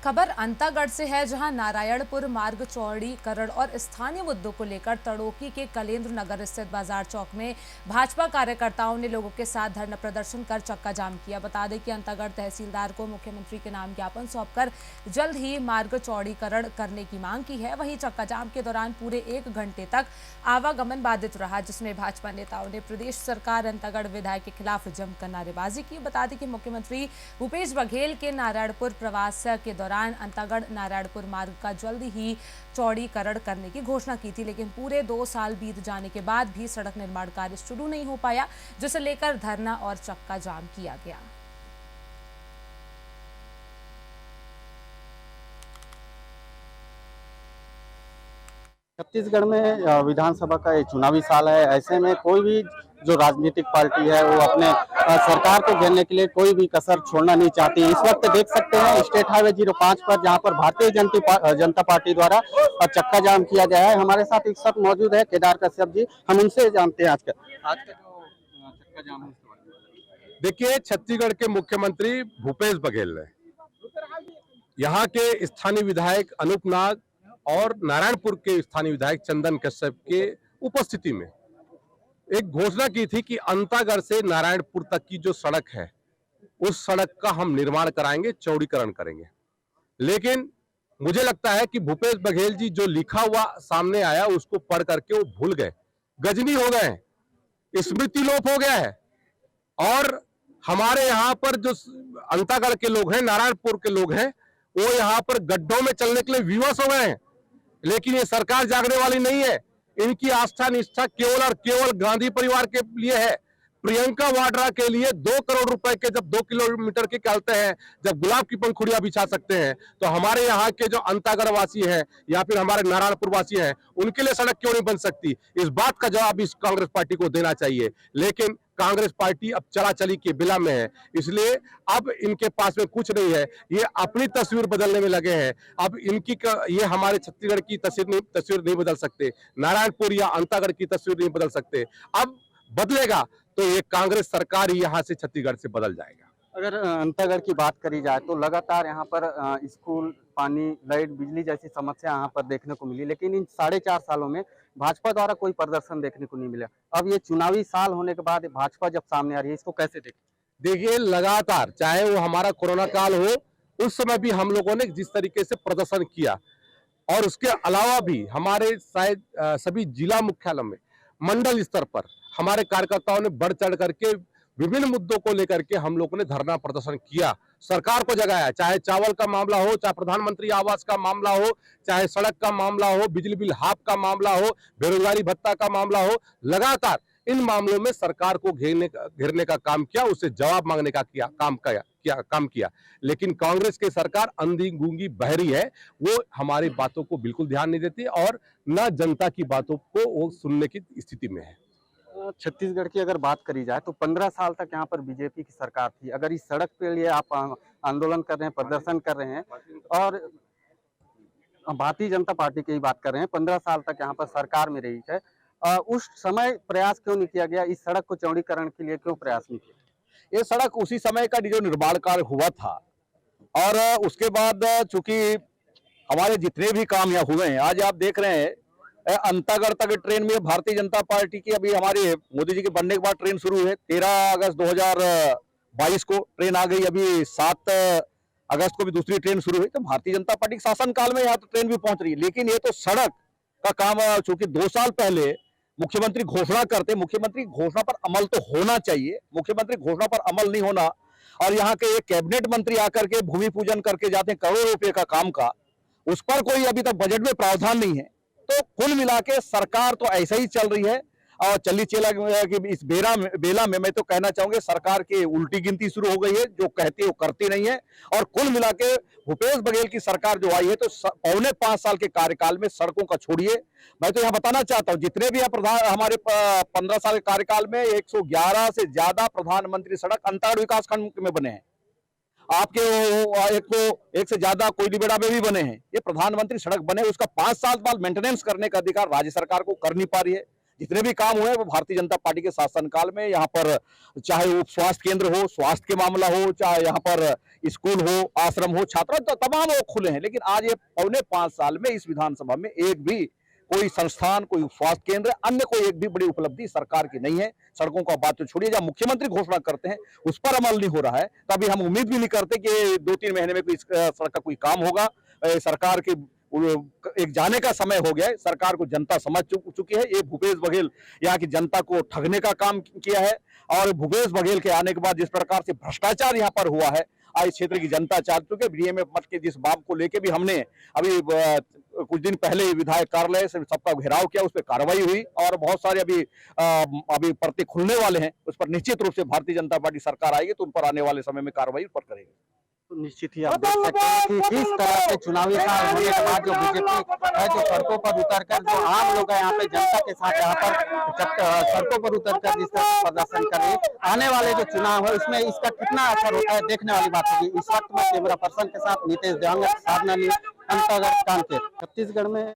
खबर अंतागढ़ से है, जहां नारायणपुर मार्ग चौड़ीकरण और स्थानीय मुद्दों को लेकर तड़ोकी के कलेंद्र नगर स्थित बाजार चौक में भाजपा कार्यकर्ताओं ने लोगों के साथ धरना प्रदर्शन कर चक्का जाम किया। बता दें कि अंतागढ़ तहसीलदार को मुख्यमंत्री के नाम ज्ञापन सौंपकर जल्द ही मार्ग चौड़ीकरण करने की मांग की है। वहीं चक्का जाम के दौरान पूरे 1 घंटे तक आवागमन बाधित रहा, जिसमें भाजपा नेताओं ने प्रदेश सरकार अंतागढ़ विधायक के खिलाफ जमकर नारेबाजी की। बता दें कि मुख्यमंत्री भूपेश बघेल के नारायणपुर प्रवास के दौरान अंतागढ़ नारायणपुर मार्ग का जल्द ही चौड़ीकरण करने की घोषणा की थी, लेकिन पूरे 2 साल बीत जाने के बाद भी सड़क निर्माण कार्य शुरू नहीं हो पाया, जिसे लेकर धरना और चक्का जाम किया गया। छत्तीसगढ़ में विधानसभा का ये चुनावी साल है। ऐसे में कोई भी जो राजनीतिक पार्टी है वो अपने सरकार को घेरने के लिए कोई भी कसर छोड़ना नहीं चाहती। इस वक्त देख सकते हैं स्टेट हाईवे 05 पर, जहां पर भारतीय जनता पार्टी द्वारा चक्का जाम किया गया है। हमारे साथ एक साथ मौजूद है केदार कश्यप जी, हम उनसे जानते हैं आज का जो चक्का जाम है। देखिए, छत्तीसगढ़ के मुख्यमंत्री भूपेश बघेल ने यहाँ के स्थानीय विधायक अनूप नाग और नारायणपुर के स्थानीय विधायक चंदन कश्यप के उपस्थिति में एक घोषणा की थी कि अंतागढ़ से नारायणपुर तक की जो सड़क है उस सड़क का हम निर्माण कराएंगे, चौड़ीकरण करेंगे। लेकिन मुझे लगता है कि भूपेश बघेल जी जो लिखा हुआ सामने आया उसको पढ़ करके वो भूल गए, गजनी हो गए, स्मृति लोप हो गया है। और हमारे यहाँ पर जो अंतागढ़ के लोग हैं, नारायणपुर के लोग हैं, वो यहाँ पर गड्ढों में चलने के लिए विवश हो गए हैं। लेकिन ये सरकार जागने वाली नहीं है। इनकी आस्था निष्ठा केवल और केवल गांधी परिवार के लिए है। प्रियंका वाड्रा के लिए 2 करोड़ रुपए के जब 2 किलोमीटर के चलते हैं, जब गुलाब की पंखुड़ियां बिछा सकते हैं, तो हमारे यहाँ के जो अंतागढ़ वासी हैं या फिर हमारे नारायणपुर वासी हैं, उनके लिए सड़क क्यों नहीं बन सकती? इस बात का जवाब इस कांग्रेस पार्टी को देना चाहिए। लेकिन कांग्रेस पार्टी अब चला-चली के बिला में है, इसलिए अब इनके पास में कुछ नहीं है। ये अपनी तस्वीर बदलने में लगे हैं। अब ये हमारे छत्तीसगढ़ की तस्वीर नहीं बदल सकते, नारायणपुर या अंतागढ़ की तस्वीर नहीं बदल सकते। अब बदलेगा तो ये कांग्रेस सरकार ही यहाँ से छत्तीसगढ़ से बदल जाएगा। अगर अंतागढ़ की बात करी जाए तो लगातार यहाँ पर स्कूल, पानी, लाइट, बिजली जैसी समस्या यहाँ पर देखने को मिली, लेकिन इन 4.5 सालों में भाजपा द्वारा कोई प्रदर्शन देखने को नहीं मिला। अब ये चुनावी साल होने के बाद भाजपा जब सामने आ रही है, इसको कैसे देखें? देखिए, लगातार चाहे वो हमारा कोरोना काल हो, उस समय भी हम लोगों ने जिस तरीके से प्रदर्शन किया, और उसके अलावा भी हमारे शायद सभी जिला मुख्यालय में, मंडल स्तर पर हमारे कार्यकर्ताओं ने बढ़ चढ़ करके विभिन्न मुद्दों को लेकर के हम लोगों ने धरना प्रदर्शन किया, सरकार को जगाया। चाहे चावल का मामला हो, चाहे प्रधानमंत्री आवास का मामला हो, चाहे सड़क का मामला हो, बिजली बिल हाफ का मामला हो, बेरोजगारी भत्ता का मामला हो, लगातार इन मामलों में सरकार को घेरने का काम किया, उससे जवाब मांगने का काम किया। लेकिन कांग्रेस की सरकार अंधी गूंगी बहरी है, वो हमारी बातों को बिल्कुल ध्यान नहीं देती और न जनता की बातों को वो सुनने की स्थिति में है। छत्तीसगढ़ की अगर बात करी जाए तो 15 साल तक यहाँ पर बीजेपी की सरकार थी। अगर इस सड़क के लिए आप आंदोलन कर रहे हैं, प्रदर्शन कर रहे हैं और भारतीय जनता पार्टी की ही बात कर रहे हैं, 15 साल तक यहाँ पर सरकार में रही है, उस समय प्रयास क्यों नहीं किया गया? इस सड़क को चौड़ीकरण के लिए क्यों प्रयास नहीं किया? ये सड़क उसी समय का जो निर्माण कार्य हुआ था और उसके बाद चूंकि हमारे जितने भी काम यहाँ हुए हैं, आज आप देख रहे हैं अंतागढ़ तक ट्रेन में भारतीय जनता पार्टी की अभी हमारे मोदी जी के बनने के बाद ट्रेन शुरू है। 13 अगस्त 2022 को ट्रेन आ गई, अभी 7 अगस्त को भी दूसरी ट्रेन शुरू हुई। तो भारतीय जनता पार्टी के शासन काल में यहाँ तो ट्रेन भी पहुंच रही है। लेकिन ये तो सड़क का काम चूंकि 2 साल पहले मुख्यमंत्री घोषणा करते, मुख्यमंत्री घोषणा पर अमल तो होना चाहिए, मुख्यमंत्री घोषणा पर अमल नहीं होना और यहाँ के एक कैबिनेट मंत्री आकर के भूमि पूजन करके जाते हैं करोड़ों रुपए का काम का, उस पर कोई अभी तक बजट में प्रावधान नहीं है। तो कुल मिला के सरकार तो ऐसे ही चल रही है और चली चला कि इस बेला में मैं तो कहना चाहूंगा सरकार की उल्टी गिनती शुरू हो गई है, जो कहती है वो करती नहीं है। और कुल मिला के भूपेश बघेल की सरकार जो आई है तो 4.25 साल के कार्यकाल में सड़कों का छोड़िए, मैं तो यहाँ बताना चाहता हूँ जितने भी हमारे 15 साल के कार्यकाल में 111 से ज्यादा प्रधानमंत्री सड़क अंतागढ़ विकास खंड में बने हैं। आपके एक से ज्यादा कोयलीबेड़ा में भी बने हैं। ये प्रधानमंत्री सड़क बने, उसका 5 साल बाद मेंटेनेंस करने का अधिकार राज्य सरकार को कर नहीं पा रही है। जितने भी काम हुए वो भारतीय जनता पार्टी के शासनकाल में, यहाँ पर चाहे वो स्वास्थ्य केंद्र हो, स्वास्थ्य के मामला हो, चाहे यहाँ पर स्कूल हो, आश्रम हो, छात्रा तो तमाम वो खुले हैं, लेकिन आज ये 4.5 साल में इस विधानसभा में एक भी कोई संस्थान, कोई स्वास्थ्य केंद्र, अन्य कोई एक भी बड़ी उपलब्धि सरकार की नहीं है। सड़कों का बात तो छोड़िए, जब मुख्यमंत्री घोषणा करते हैं उस पर अमल नहीं हो रहा है, तभी हम उम्मीद भी नहीं करते कि 2-3 महीने में कोई सड़क का कोई काम होगा। सरकार के एक जाने का समय हो गया है, सरकार को जनता समझ चुकी है। ये भूपेश बघेल यहाँ की जनता को ठगने का काम किया है, और भूपेश बघेल के आने के बाद जिस प्रकार से भ्रष्टाचार यहाँ पर हुआ है, आज क्षेत्र की जनता चाह चुकी है। डीएमएफ मठ के जिस बात को लेके भी हमने अभी कुछ दिन पहले विधायक कार्यालय से सबका घेराव किया, उस पर कार्रवाई हुई, और बहुत सारे अभी पर्चे खुलने वाले हैं, उस पर निश्चित रूप से भारतीय जनता पार्टी सरकार आएगी तो उन पर आने वाले समय में कार्रवाई उस पर करेगी। तो निश्चित ही आप देख सकते हैं कि किस तरह से चुनावी साल होने के बाद जो बीजेपी है जो सड़कों पर उतरकर जो आम लोग हैं यहाँ पे जनता के साथ यहाँ पर सड़कों पर उतरकर जिस तरह से प्रदर्शन कर रहे हैं, आने वाले जो चुनाव है इसमें इसका कितना असर होता है देखने वाली बात होगी। इस वक्त मैं कैमरा पर्सन के साथ नितेश देवांगन, साधना न्यूज़, अंतागढ़, कांकेर, छत्तीसगढ़ में।